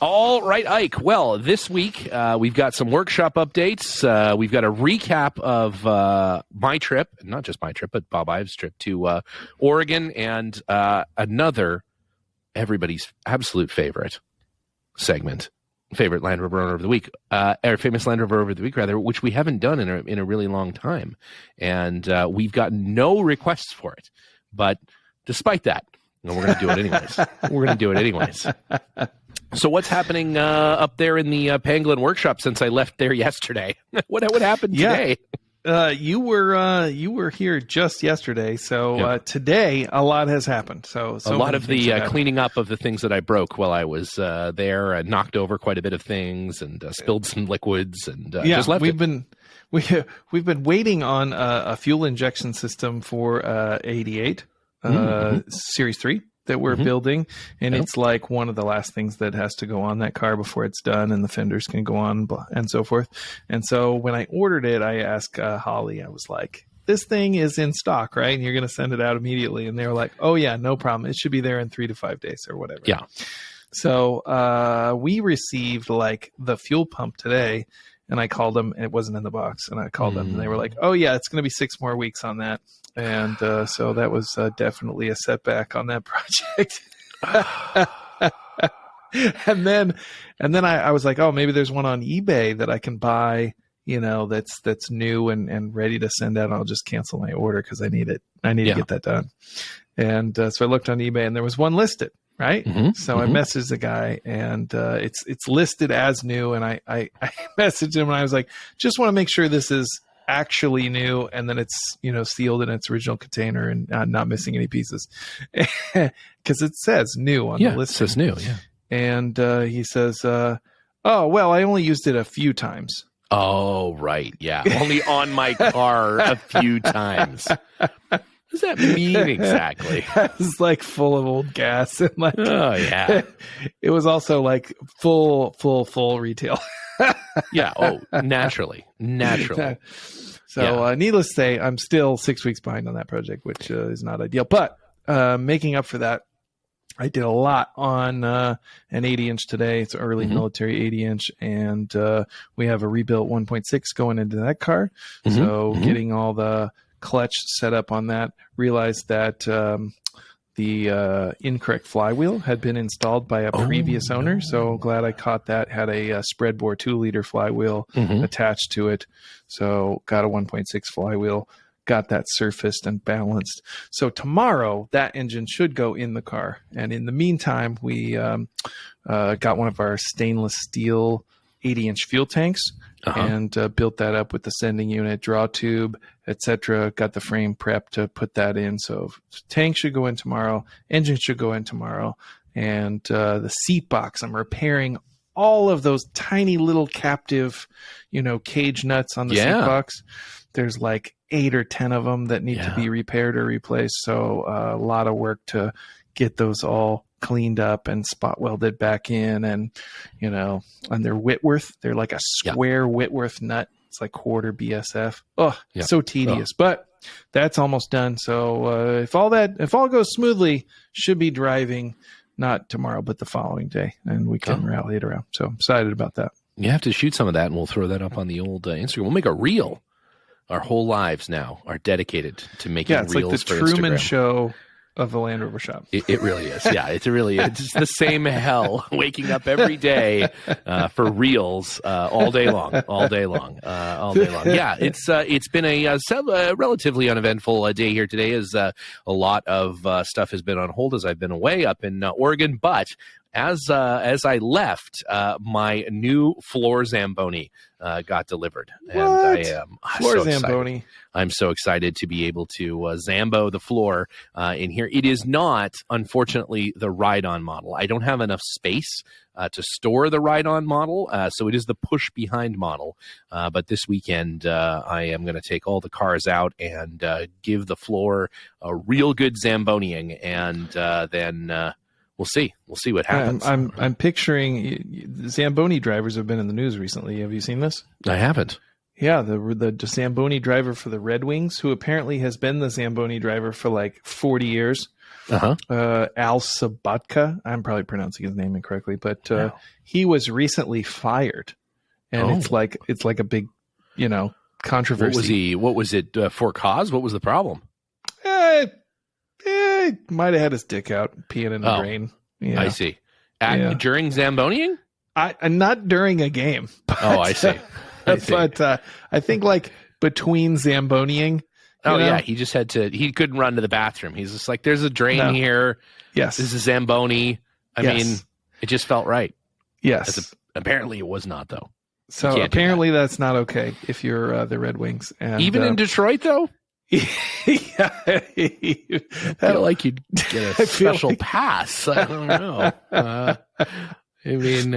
All right, Ike. Well, this week we've got some workshop updates. We've got a recap of my trip, not just my trip, but Bob Ives' trip to Oregon, and another everybody's absolute favorite segment, favorite Land Rover Owner of the Week, or Famous Land Rover of the Week, rather, which we haven't done in a really long time, and we've got no requests for it. But despite that, we're going to do it anyways. So what's happening up there in the Pangolin workshop since I left there yesterday? What happened today? You were here just yesterday, so today a lot has happened. So a lot of the cleaning up of the things that I broke while I was there. I knocked over quite a bit of things and spilled some liquids and just left we've been waiting on a fuel injection system for 88 Series 3 that we're building, and it's like one of the last things that has to go on that car before it's done and the fenders can go on and so forth. And so when I ordered it, I asked Holly, I was like, this thing is in stock, right? And you're going to send it out immediately. And they were like, oh yeah, no problem. It should be there in 3 to 5 days or whatever. Yeah. So we received like the fuel pump today, and I called them, and it wasn't in the box. And I called them, and they were like, oh yeah, it's going to be 6 more weeks on that. And so that was definitely a setback on that project. and then I was like, oh, maybe there's one on eBay that I can buy, that's new and ready to send out. I'll just cancel my order because I need it. I need to get that done. And so I looked on eBay, and there was one listed. Right. So I messaged the guy, and it's listed as new. And I messaged him, and I was like, just want to make sure this is actually new, and then it's sealed in its original container and not missing any pieces, because it says new on the list. It says new. Yeah. And he says, "Oh well, I only used it a few times." Oh right, yeah, only on my car a few times. What does that mean exactly? It's like full of old gas and like. Oh yeah. It was also like full retail. Yeah. Oh, naturally. So needless to say, I'm still 6 weeks behind on that project, which is not ideal. But making up for that, I did a lot on an 80-inch today. It's an early military 80-inch, and we have a rebuilt 1.6 going into that car. So getting all the clutch set up on that, realized that the incorrect flywheel had been installed by a previous owner. So glad I caught that. Had a spread bore 2-liter flywheel attached to it. So got a 1.6 flywheel, got that surfaced and balanced. So tomorrow that engine should go in the car. And in the meantime, we got one of our stainless steel 80-inch fuel tanks and built that up with the sending unit, draw tube, etc. Got the frame prepped to put that in. So tank should go in tomorrow, engine should go in tomorrow, and the seat box, I'm repairing all of those tiny little captive, cage nuts on the seat box. There's like 8 or 10 of them that need to be repaired or replaced. So a lot of work to get those all cleaned up and spot welded back in, and and they're Whitworth. They're like a square Whitworth nut. It's like quarter BSF. So tedious, but that's almost done. So if all goes smoothly, should be driving not tomorrow but the following day, and we can rally it around. So I'm excited about that. You have to shoot some of that, and we'll throw that up on the old Instagram. We'll make a reel. Our whole lives now are dedicated to making reels for Instagram. It's like the Truman Show of the Land Rover shop. It really is. Yeah, it's the same hell waking up every day for reels all day long. Yeah, it's been a relatively uneventful day here today, as a lot of stuff has been on hold as I've been away up in Oregon. But as I left, my new floor Zamboni got delivered, and I am Zamboni. I'm so excited to be able to Zambo the floor in here. It is not, unfortunately, the ride-on model. I don't have enough space to store the ride-on model, so it is the push-behind model. But this weekend, I am going to take all the cars out and give the floor a real good Zamboniing, and then we'll see. We'll see what happens. I'm picturing Zamboni drivers have been in the news recently. Have you seen this? I haven't. Yeah, the Zamboni driver for the Red Wings, who apparently has been the Zamboni driver for like 40 years. Al Sabatka. I'm probably pronouncing his name incorrectly, but he was recently fired, and it's like a big, controversy. What was it for cause? What was the problem? Might have had his dick out peeing in the drain. Yeah. I see. During Zamboniing? Not during a game. But, I see. But I think like between Zamboniing. He just he couldn't run to the bathroom. He's just like, there's a drain here. Yes. This is Zamboni. I mean, it just felt right. Yes. Apparently it was not, though. So apparently that's not okay if you're the Red Wings. And, even in Detroit, though? Yeah. I feel like you'd get a special pass. I don't know. I mean,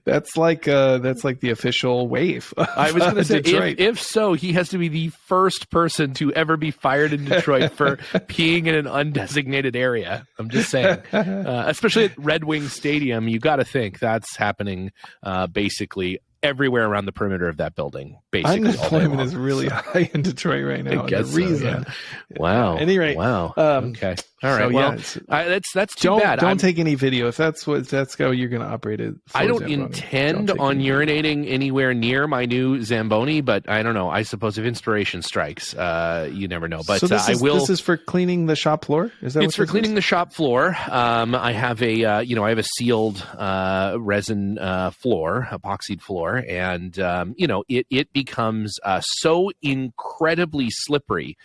that's like the official wave. I was going to say, if so, he has to be the first person to ever be fired in Detroit for peeing in an undesignated area. I'm just saying, especially at Red Wing Stadium, you got to think that's happening basically everywhere around the perimeter of that building. Basically, unemployment is really high in Detroit right now. I guess the reason. Yeah. Wow. At any rate, wow. Okay. All right. So, that's too bad. Don't take any video if that's how you're going to operate it. I don't intend on urinating anywhere near my new Zamboni, but I don't know. I suppose if inspiration strikes, you never know. But I will. This is for cleaning the shop floor. Is that? It's for cleaning the shop floor. I have a sealed resin floor, epoxied floor, and it becomes so incredibly slippery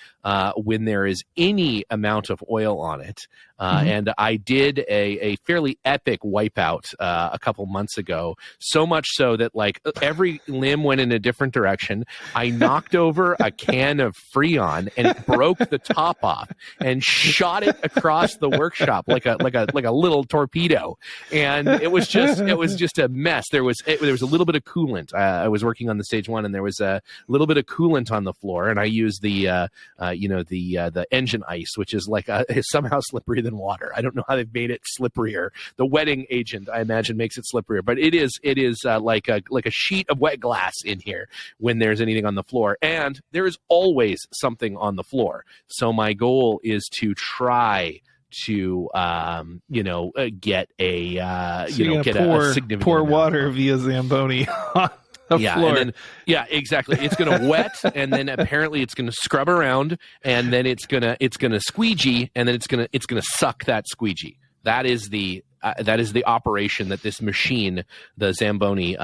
when there is any amount of oil on it. And I did a fairly epic wipeout a couple months ago, so much so that like every limb went in a different direction. I knocked over a can of Freon and it broke the top off and shot it across the workshop like a little torpedo. And it was just a mess. There was a little bit of coolant. I was working on the stage one, and there was a little bit of coolant on the floor, and I used the engine ice, which is is somehow slipperier than water. I don't know how they've made it slipperier. The wetting agent, I imagine, makes it slipperier, but it is like a sheet of wet glass in here when there's anything on the floor, and there is always something on the floor. So my goal is to try to get a significant pour water via Zamboni on the floor. And then, exactly. It's going to wet, and then apparently it's going to scrub around, and then it's going to squeegee, and then it's going to suck that squeegee. That is the operation that this machine, the Zamboni,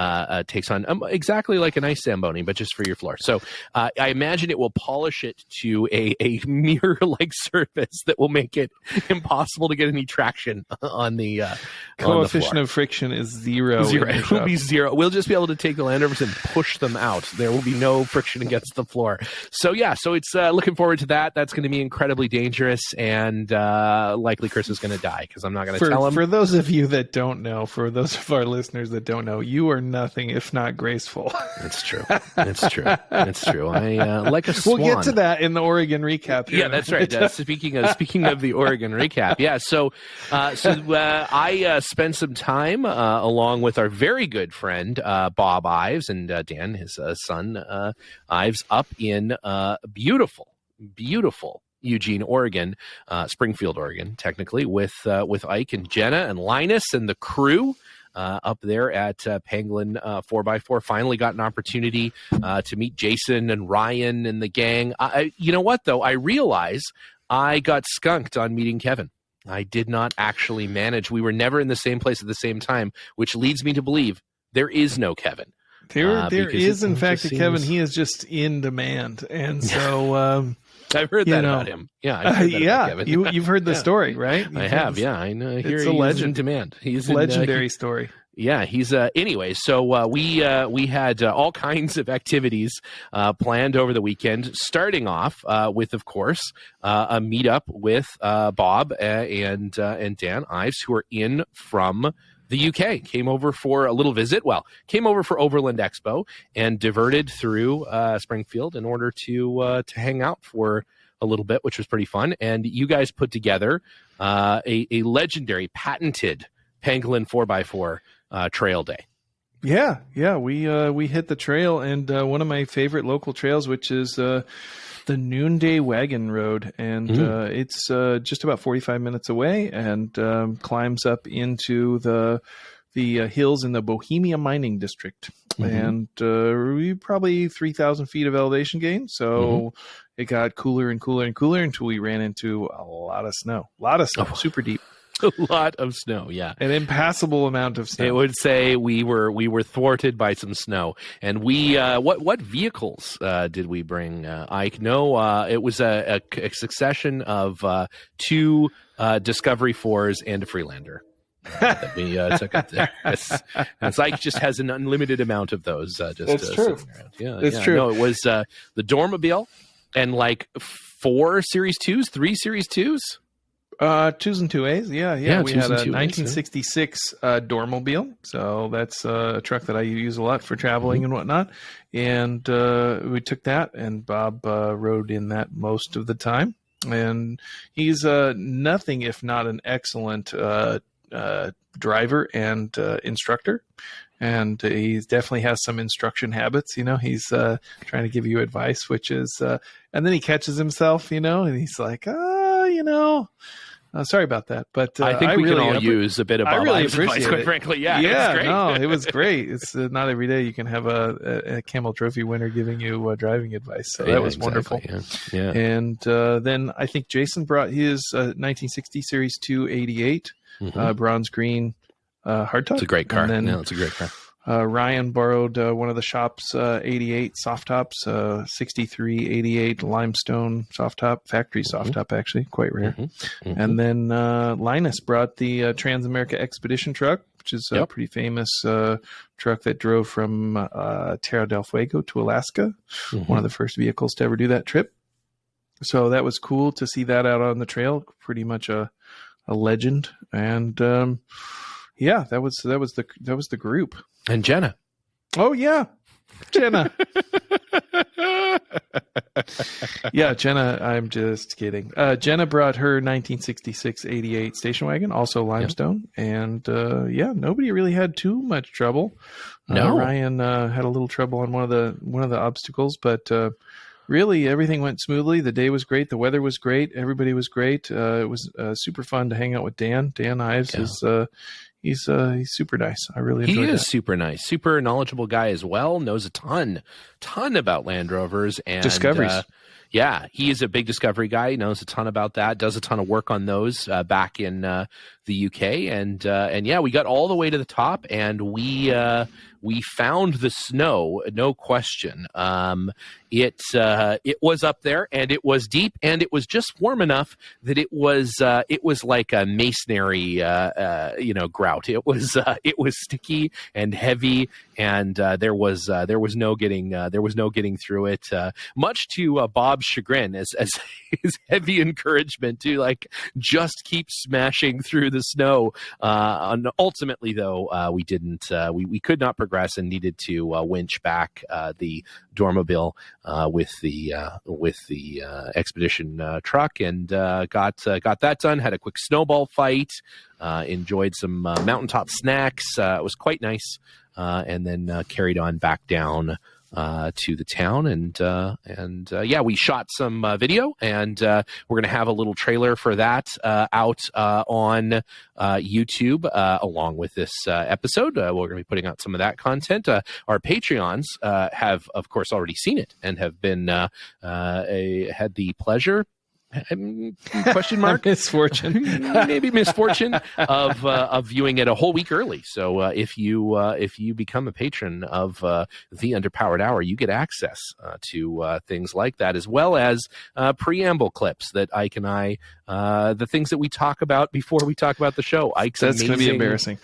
takes on, exactly like a nice Zamboni, but just for your floor. So I imagine it will polish it to a mirror-like surface that will make it impossible to get any traction on the coefficient of friction is zero. It will be zero. We'll just be able to take the Land Rovers and push them out. There will be no friction against the floor. So it's looking forward to that. That's going to be incredibly dangerous, and likely Chris is going to die because I'm not going to tell him. For those of you that don't know, for those of our listeners that don't know, you are nothing if not graceful. It's true. It's true. It's true. I like a swan. We'll get to that in the Oregon recap here. Yeah, that's right. Speaking of the Oregon recap, so I spent some time along with our very good friend Bob Ives and Dan, his son Ives, up in beautiful Eugene, Oregon, Springfield, Oregon, technically, with Ike and Jenna and Linus and the crew up there at Pangolin 4x4. Finally got an opportunity to meet Jason and Ryan and the gang. You know what, though? I realize I got skunked on meeting Kevin. I did not actually manage. We were never in the same place at the same time, which leads me to believe there is no Kevin. There is, in fact, a Kevin. He is just in demand. And so... I've heard that about him. Yeah, I've heard that about Kevin. You've heard the story, right? I have. Yeah, I know. It's a legend. In demand. He's legendary story. Yeah, he's anyway. So we had all kinds of activities planned over the weekend. Starting off with, of course, a meetup with Bob and Dan Ives, who are in from the UK. Came over for a little visit. Well, came over for Overland Expo and diverted through Springfield in order to hang out for a little bit, which was pretty fun. And you guys put together a legendary, patented Pangolin 4x4 trail day. Yeah, we hit the trail, and one of my favorite local trails, which is the Noonday Wagon Road, and it's just about 45 minutes away, and climbs up into the hills in the Bohemia Mining District, and we probably 3,000 feet of elevation gain. So it got cooler and cooler and cooler until we ran into a lot of snow, super deep. A lot of snow, yeah. An impassable amount of snow. It would say we were thwarted by some snow. And we what vehicles did we bring, Ike? No, it was a succession of 2 Discovery 4s and a Freelander. That we took up there. As Ike just has an unlimited amount of those. That's true. Yeah, it's true. No, it was the Dormobile and like 4 Series 2s, 3 Series 2s. 2s and 2As, yeah. We had a 2s, 1966 Dormobile, so that's a truck that I use a lot for traveling and whatnot. And we took that, and Bob rode in that most of the time. And he's nothing if not an excellent driver and instructor. And he definitely has some instruction habits. He's trying to give you advice, which is, and then he catches himself, and he's like, sorry about that, but I think we really can all use a bit of Bob Ives advice, quite frankly. Yeah, great. No, it was great. It's not every day you can have a Camel Trophy winner giving you driving advice, so that was wonderful. Yeah. And then I think Jason brought his 1960 Series 2 88 bronze green hardtop. It's a great car. It's a great car. Ryan borrowed one of the shop's 88 soft tops, 63 88 limestone soft top, factory soft top, actually, quite rare. And then Linus brought the Transamerica Expedition truck, which is a pretty famous truck that drove from Terra del Fuego to Alaska, one of the first vehicles to ever do that trip. So that was cool to see that out on the trail, pretty much a legend. And that was the group. And Jenna. Oh, yeah. Jenna. Yeah, Jenna, I'm just kidding. Jenna brought her 1966 88 station wagon, also limestone. And, nobody really had too much trouble. No. Ryan had a little trouble on one of the obstacles, but really everything went smoothly. The day was great. The weather was great. Everybody was great. It was super fun to hang out with Dan. Dan Ives is... He's super nice. I really enjoyed it. He is super nice, super knowledgeable guy as well. Knows a ton about Land Rovers and discoveries. He is a big Discovery guy. He knows a ton about that. Does a ton of work on those back in the UK, and we got all the way to the top, and we found the snow, no question. It was up there, and it was deep, and it was just warm enough that it was like a masonry grout. It was sticky and heavy, and there was no getting through it. Much to Bob's chagrin, as his heavy encouragement to just keep smashing through the snow. And ultimately, though, we didn't. We could not progress and needed to winch back the Dormobile with the expedition truck, and got that done. Had a quick snowball fight. Enjoyed some mountaintop snacks. It was quite nice, and then carried on back down to the town, and we shot some video, and we're going to have a little trailer for that out on YouTube along with this episode. We're going to be putting out some of that content. Our Patreons have, of course, already seen it and have been had the pleasure. Question mark misfortune maybe misfortune of viewing it a whole week early. So if you become a patron of the Underpowered Hour, you get access to things like that, as well as preamble clips that Ike and I the things that we talk about before we talk about the show. Ike's that's going to be embarrassing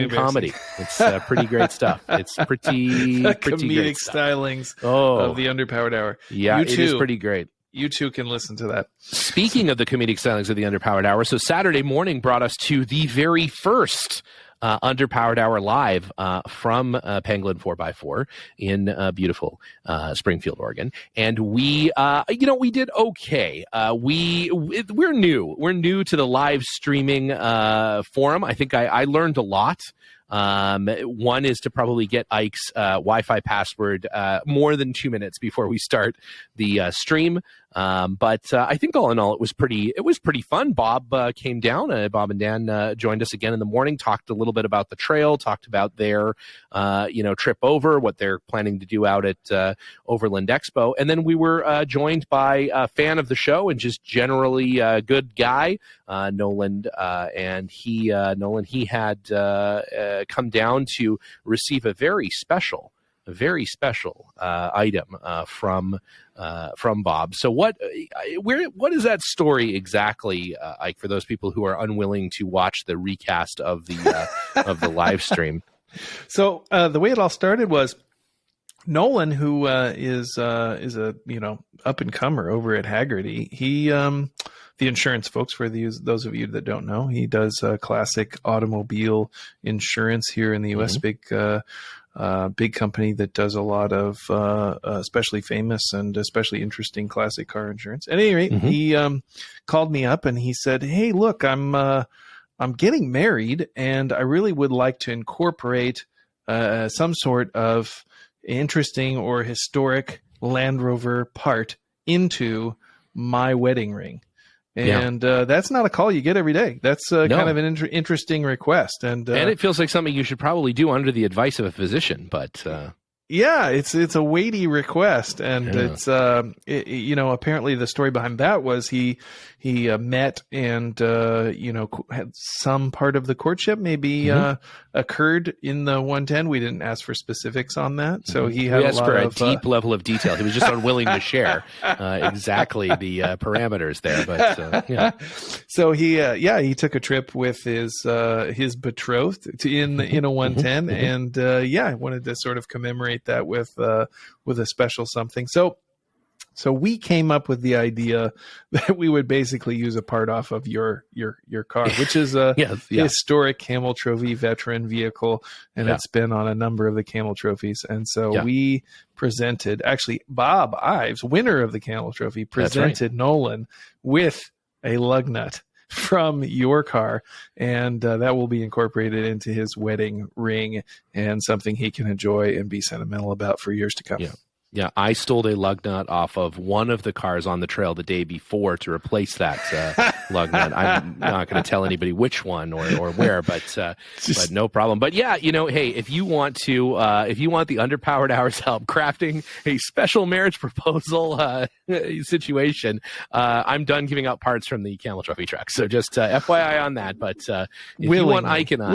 comedy. It's pretty great stuff. It's pretty comedic stylings of the Underpowered Hour. Yeah, it is pretty great. You too can listen to that. Speaking of the comedic stylings of the Underpowered Hour, so Saturday morning brought us to the very first Underpowered Hour live from Pangolin 4x4 in beautiful Springfield, Oregon, and we did okay. We're new to the live streaming forum. I think I learned a lot. One is to probably get Ike's Wi-Fi password more than 2 minutes before we start the stream. But I think all in all, it was pretty fun. Bob came down. Bob and Dan joined us again in the morning, talked a little bit about the trail, talked about their trip over, what they're planning to do out at Overland Expo. And then we were joined by a fan of the show and just generally a good guy, Nolan. And he had come down to receive a very special item from Bob. So what is that story exactly, Ike, for those people who are unwilling to watch the recast of the live stream? So the way it all started was Nolan, who is a up and comer over at Haggerty. He the insurance folks, for those of you that don't know, he does classic automobile insurance here in the U.S. Big company that does a lot of especially famous and especially interesting classic car insurance. At any rate, he called me up and he said, "Hey, look, I'm getting married and I really would like to incorporate some sort of interesting or historic Land Rover part into my wedding ring." And that's not a call you get every day. That's kind of an interesting request. And it feels like something you should probably do under the advice of a physician. But yeah, it's a weighty request. And it's, apparently the story behind that was he met and, had some part of the courtship maybe occurred in the 110. We didn't ask for specifics on that. So he had a deep level of detail. He was just unwilling to share exactly the parameters there. But yeah. So he took a trip with his betrothed in a 110 and I wanted to sort of commemorate that with a special something. So we came up with the idea that we would basically use a part off of your car, which is a historic Camel Trophy veteran vehicle, and it's been on a number of the Camel Trophies. And so we presented, actually Bob Ives, winner of the Camel Trophy, presented Nolan with a lug nut from your car, and that will be incorporated into his wedding ring and something he can enjoy and be sentimental about for years to come. Yeah, I stole a lug nut off of one of the cars on the trail the day before to replace that lug nut. I'm not going to tell anybody which one or where, but no problem. But yeah, hey, if you want the Underpowered Hour's help crafting a special marriage proposal situation, I'm done giving out parts from the Camel Trophy truck. So just FYI on that. But if you want Ike and I,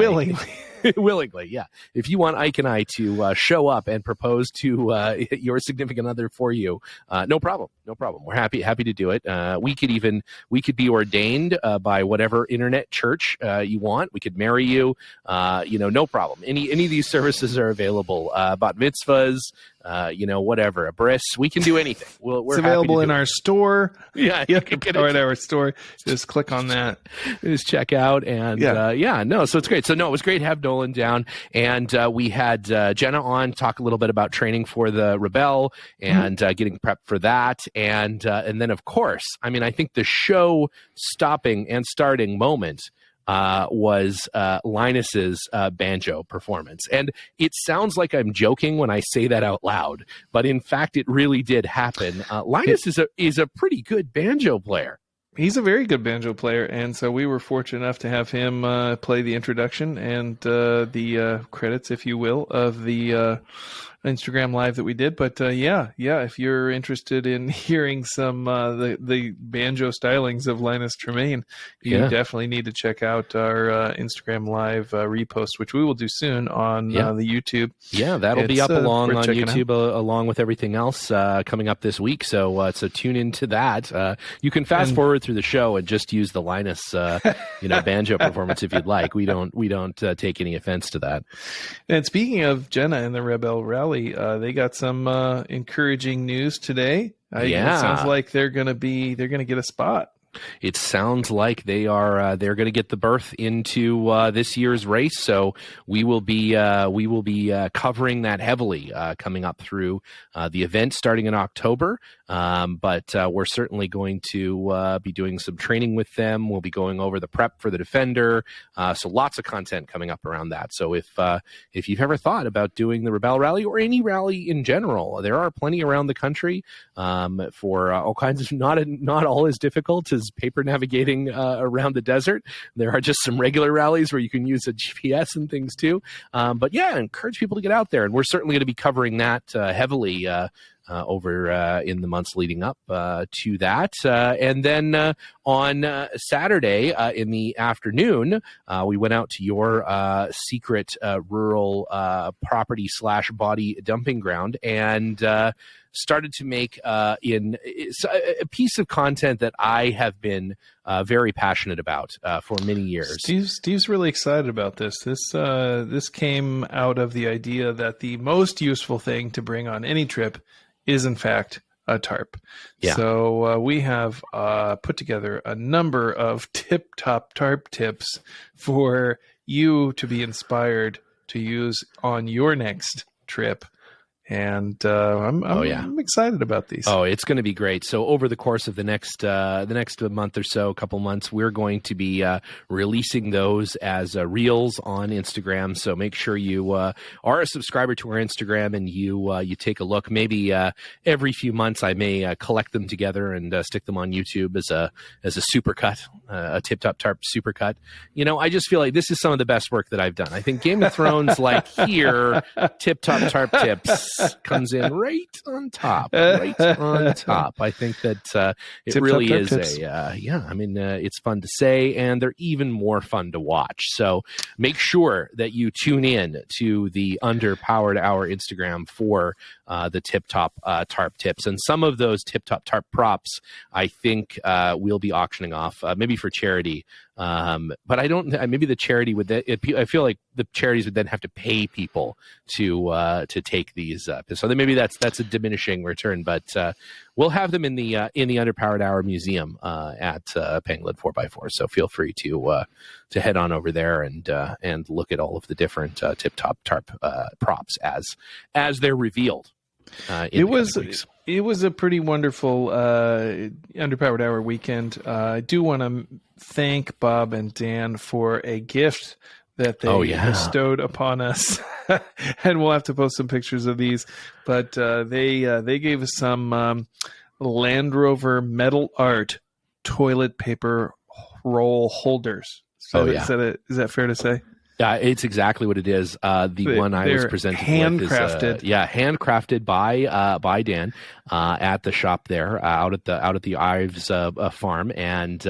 willingly, yeah. If you want Ike and I to show up and propose to your significant other for you, no problem. We're happy to do it. We could be ordained by whatever internet church you want. We could marry you. No problem. Any of these services are available. Bat mitzvahs, whatever, a bris. We can do anything. We're it's available in our store. Yeah, you can get it in our store. Just click on that. Just check out and so it's great. So no, it was great to have Nolan down, and we had Jenna on talk a little bit about training for the Rebelle and getting prepped for that, and then of course, I think the show stopping and starting moment was Linus's banjo performance. And it sounds like I'm joking when I say that out loud, but in fact, it really did happen. Linus is a pretty good banjo player. He's a very good banjo player, and so we were fortunate enough to have him play the introduction and the credits, if you will, of the Instagram live that we did. But if you're interested in hearing some the banjo stylings of Linus Tremaine, you definitely need to check out our Instagram live repost, which we will do soon on the YouTube. Yeah, that'll be up along on YouTube along with everything else coming up this week. So tune into that. You can fast forward through the show and just use the Linus banjo performance if you'd like. We don't take any offense to that. And speaking of Jenna and the Rebelle Rally, they got some encouraging news today. It sounds like they're gonna get a spot. It sounds like they're going to get the berth into this year's race, so we will be covering that heavily coming up through the event starting in October. But we're certainly going to be doing some training with them. We'll be going over the prep for the Defender, so lots of content coming up around that. So if you've ever thought about doing the Rebel Rally or any rally in general, there are plenty around the country for all kinds of not all as difficult as paper navigating around the desert. There are just some regular rallies where you can use a GPS and things too. But yeah, I encourage people to get out there, and we're certainly going to be covering that heavily over in the months leading up to that. And then on Saturday in the afternoon, we went out to your secret rural property / body dumping ground and started to make a piece of content that I have been very passionate about for many years. Steve's really excited about this. This came out of the idea that the most useful thing to bring on any trip is, in fact, a tarp. Yeah. So we have put together a number of tip-top tarp tips for you to be inspired to use on your next trip. And I'm excited about these. Oh, it's going to be great. So over the course of the next month or so, couple months, we're going to be releasing those as reels on Instagram. So make sure you are a subscriber to our Instagram and you take a look. Maybe every few months I may collect them together and stick them on YouTube as a supercut, a Tip Top Tarp supercut. You know, I just feel like this is some of the best work that I've done. I think Game of Thrones, like here, Tip Top Tarp Tips comes in right on top. I think that it Tip really Top is tips. it's fun to say, and they're even more fun to watch. So make sure that you tune in to the Underpowered Hour Instagram for the Tip Top Tarp tips. And some of those Tip Top Tarp props, I think we'll be auctioning off, maybe for charity. But I don't. Maybe the charity would. I feel like the charities would then have to pay people to take these. So then maybe that's a diminishing return. But we'll have them in the Underpowered Hour Museum at Pangolin 4x4. So feel free to head on over there and look at all of the different Tip Top Tarp props as they're revealed. It was a pretty wonderful Underpowered Hour weekend. I do want to thank Bob and Dan for a gift that they bestowed upon us. And we'll have to post some pictures of these. But they gave us some Land Rover metal art toilet paper roll holders. Is that fair to say? Yeah, it's exactly what it is. The one I was presented handcrafted. with is handcrafted by Dan at the shop there out at the Ives farm, and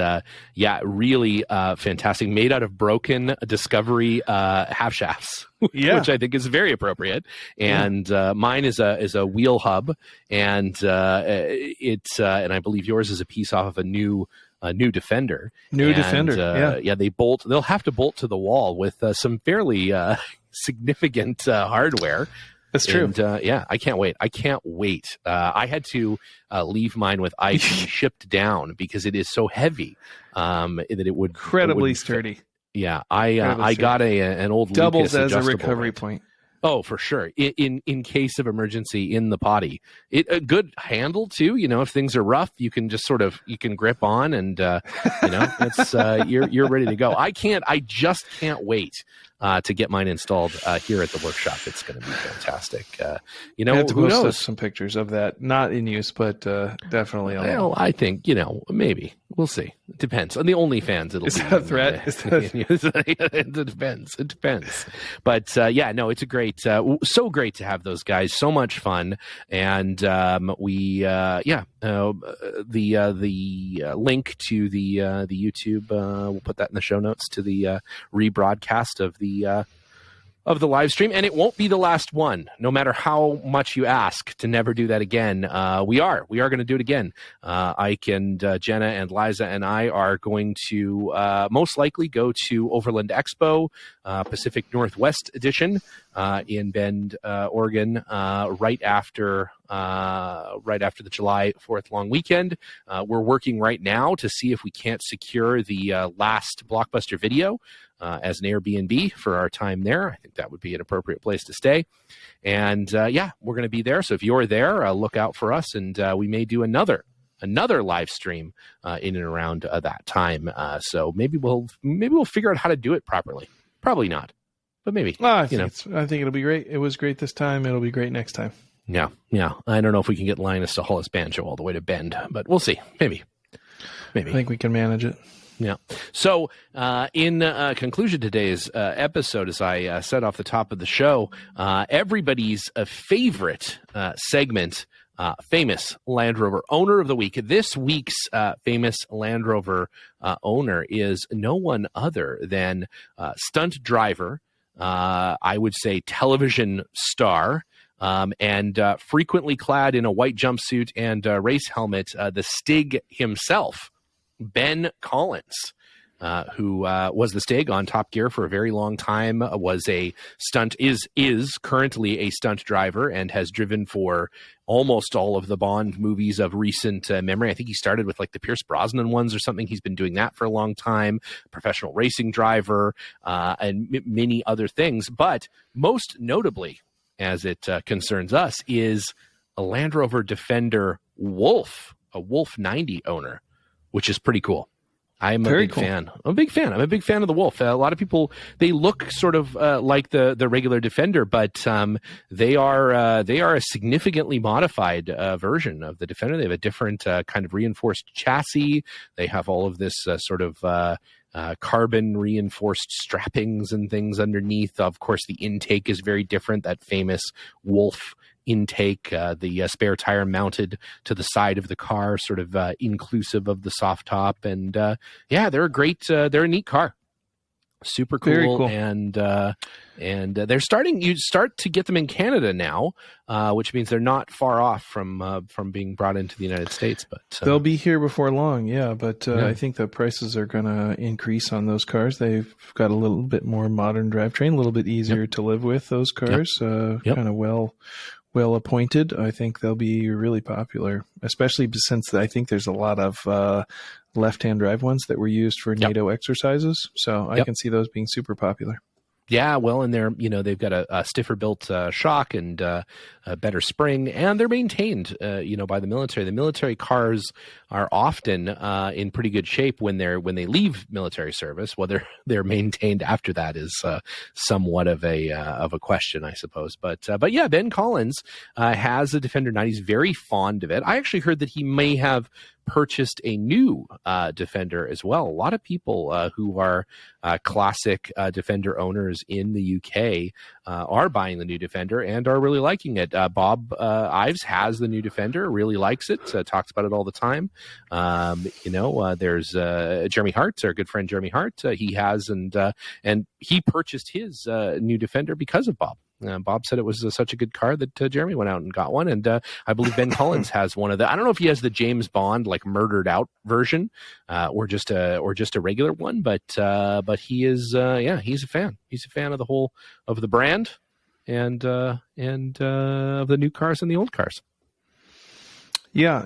really fantastic. Made out of broken Discovery half shafts, which I think is very appropriate. And mine is a wheel hub, and it's and I believe yours is a piece off of a new Defender. Defender. They'll have to bolt to the wall with some fairly significant hardware. That's true. And I can't wait. I had to leave mine with Ike and shipped down because it is so heavy that it would incredibly sturdy. Yeah, I got an old doubles Lucas as a recovery point. Oh, for sure. In case of emergency in the potty, a good handle too. You know, if things are rough, you can just you can grip on, and it's you're ready to go. I just can't wait to get mine installed here at the workshop. It's going to be fantastic. I have to who post knows? Some pictures of that, not in use, but definitely. Well, I think maybe we'll see. It depends on the OnlyFans. It'll is be that a threat? It depends. But it's a great, so great to have those guys. So much fun, and the link to the YouTube. We'll put that in the show notes to the rebroadcast of the live stream, and it won't be the last one. No matter how much you ask to never do that again, we are going to do it again. Ike and Jenna and Liza and I are going to most likely go to Overland Expo, Pacific Northwest Edition in Bend, Oregon, right after right after the July 4th long weekend. We're working right now to see if we can't secure the last Blockbuster Video as an Airbnb for our time there. I think that would be an appropriate place to stay. And yeah, we're going to be there. So if you're there, look out for us, and we may do another live stream in and around that time. So maybe we'll figure out how to do it properly. Probably not, but maybe. Well, I think it'll be great. It was great this time. It'll be great next time. Yeah. I don't know if we can get Linus to haul his banjo all the way to Bend, but we'll see. Maybe. I think we can manage it. Yeah. So in conclusion today's episode, as I said off the top of the show, everybody's favorite segment, Famous Land Rover Owner of the Week. This week's Famous Land Rover Owner is no one other than stunt driver, I would say television star, and frequently clad in a white jumpsuit and race helmet, the Stig himself, Ben Colins. Who was the Stig on Top Gear for a very long time, was a stunt, is currently a stunt driver, and has driven for almost all of the Bond movies of recent memory. I think he started with like the Pierce Brosnan ones or something. He's been doing that for a long time. Professional racing driver, and many other things. But most notably, as it concerns us, is a Land Rover Defender Wolf, a Wolf 90 owner, which is pretty cool. I'm a big fan. I'm a big fan of the Wolf. A lot of people, they look sort of like the regular Defender, but they are a significantly modified version of the Defender. They have a different kind of reinforced chassis. They have all of this sort of carbon reinforced strappings and things underneath. Of course, the intake is very different. That famous Wolf intake, the spare tire mounted to the side of the car, sort of inclusive of the soft top. And yeah, they're a neat car. Super cool. Very cool. And they're you start to get them in Canada now, which means they're not far off from being brought into the United States. But they'll be here before long. Yeah. But I think the prices are going to increase on those cars. They've got a little bit more modern drivetrain, a little bit easier to live with those cars. Kind of well appointed. I think they'll be really popular, especially since I think there's a lot of left-hand drive ones that were used for NATO exercises. So I can see those being super popular. Yeah, well, and they've got a stiffer built shock and a better spring, and they're maintained, by the military. The military cars are often in pretty good shape when they leave military service. Whether they're maintained after that is somewhat of a question, I suppose. But yeah, Ben Colins has a Defender 90. He's very fond of it. I actually heard that he may have purchased a new Defender as well. A lot of people who are classic Defender owners in the UK are buying the new Defender and are really liking it. Bob Ives has the new Defender, really likes it, talks about it all the time. There's Jeremy Hart, our good friend Jeremy Hart. He has, and he purchased his new Defender because of Bob. Bob said it was such a good car that Jeremy went out and got one, and I believe Ben Collins has one of the. I don't know if he has the James Bond like murdered out version, or just a regular one, but he is he's a fan. He's a fan of the whole of the brand, and of the new cars and the old cars. Yeah,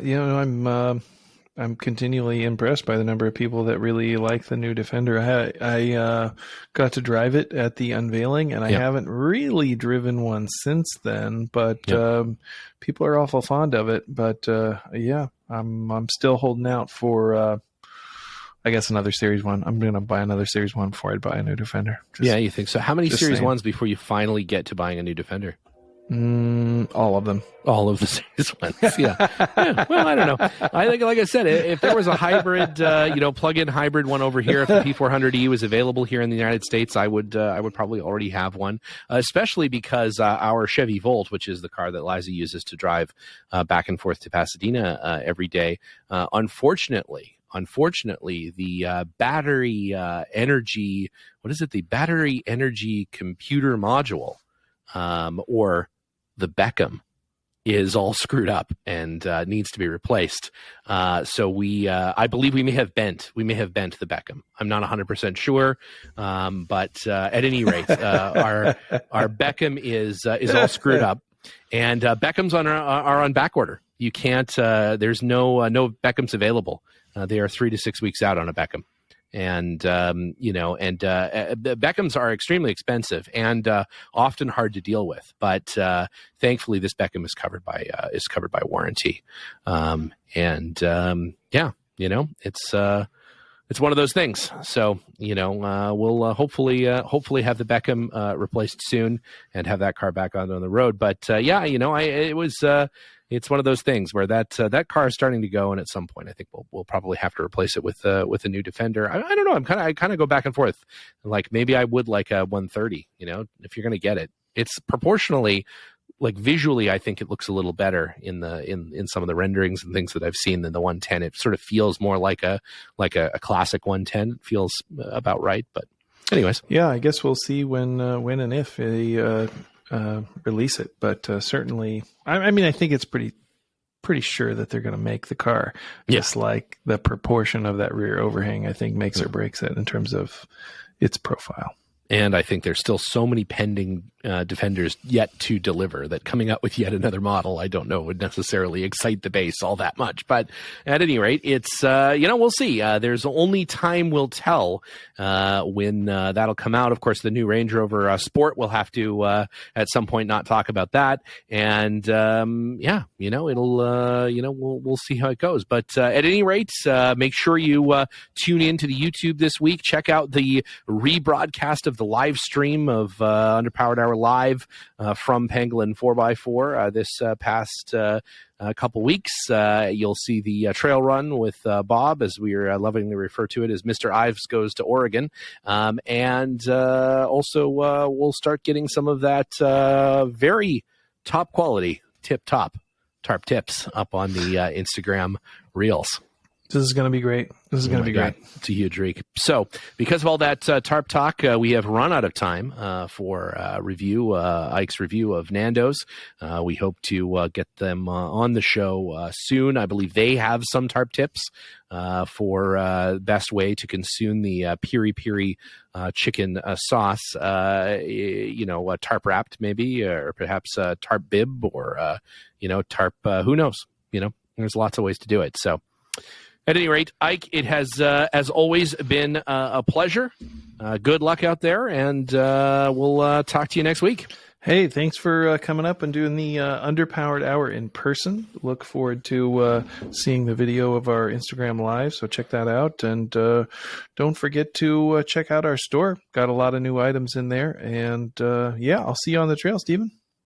I'm continually impressed by the number of people that really like the new Defender. I got to drive it at the unveiling, and I haven't really driven one since then. But people are awful fond of it. But I'm still holding out for I guess another Series 1. I'm going to buy another Series 1 before I buy a new Defender. You think so? How many Series 1s before you finally get to buying a new Defender? All of them. All of the Series 1s, yeah. Well, I don't know. I think, like I said, if there was a hybrid, plug-in hybrid one over here, if the P400E was available here in the United States, I would probably already have one, especially because our Chevy Volt, which is the car that Liza uses to drive back and forth to Pasadena every day, unfortunately, the battery energy, the battery energy computer module, or the Beckham, is all screwed up and needs to be replaced. So I believe we may have bent the Beckham. I'm not 100% sure, but at any rate, our Beckham is all screwed up. And Beckhams are on back order. You can't. There's no Beckhams available. They are 3 to 6 weeks out on a Beckham. And Beckhams are extremely expensive and often hard to deal with. But thankfully, this Beckham is covered by warranty. It's one of those things. So we'll hopefully have the Beckham replaced soon and have that car back on the road. But it's one of those things where that car is starting to go, and at some point, I think we'll probably have to replace it with a new Defender. I don't know. I kind of go back and forth. Like maybe I would like a 130. If you're going to get it, it's proportionally, like visually, I think it looks a little better in some of the renderings and things that I've seen than the 110. It sort of feels more like a classic 110. It feels about right. But anyways, yeah, I guess we'll see when and if they release it. But certainly, I mean, I think it's pretty sure that they're going to make the car. Just like the proportion of that rear overhang, I think makes or breaks it in terms of its profile. And I think there's still so many pending Defenders yet to deliver that coming out with yet another model, I don't know, would necessarily excite the base all that much. But at any rate, it's, we'll see. There's only time will tell when that'll come out. Of course, the new Range Rover Sport will have to, at some point, not talk about that. And, it'll, we'll see how it goes. But at any rate, make sure you tune in to the YouTube this week. Check out the rebroadcast of the live stream of Underpowered Hour Live from Pangolin 4x4 this past couple weeks. You'll see the trail run with Bob, as we are lovingly refer to it as Mr. Ives Goes to Oregon. And also we'll start getting some of that very top quality, tip-top tarp tips up on the Instagram Reels. This is going to be great. This is going to be great. It's a huge reek. So because of all that tarp talk, we have run out of time for Ike's review of Nando's. We hope to get them on the show soon. I believe they have some tarp tips for best way to consume the piri-piri chicken sauce, tarp wrapped maybe, or perhaps tarp bib, or, tarp, who knows? There's lots of ways to do it. So, at any rate, Ike, it has, as always, been a pleasure. Good luck out there, and we'll talk to you next week. Hey, thanks for coming up and doing the Underpowered Hour in person. Look forward to seeing the video of our Instagram Live, so check that out. And don't forget to check out our store. Got a lot of new items in there. And, I'll see you on the trail, Stephen.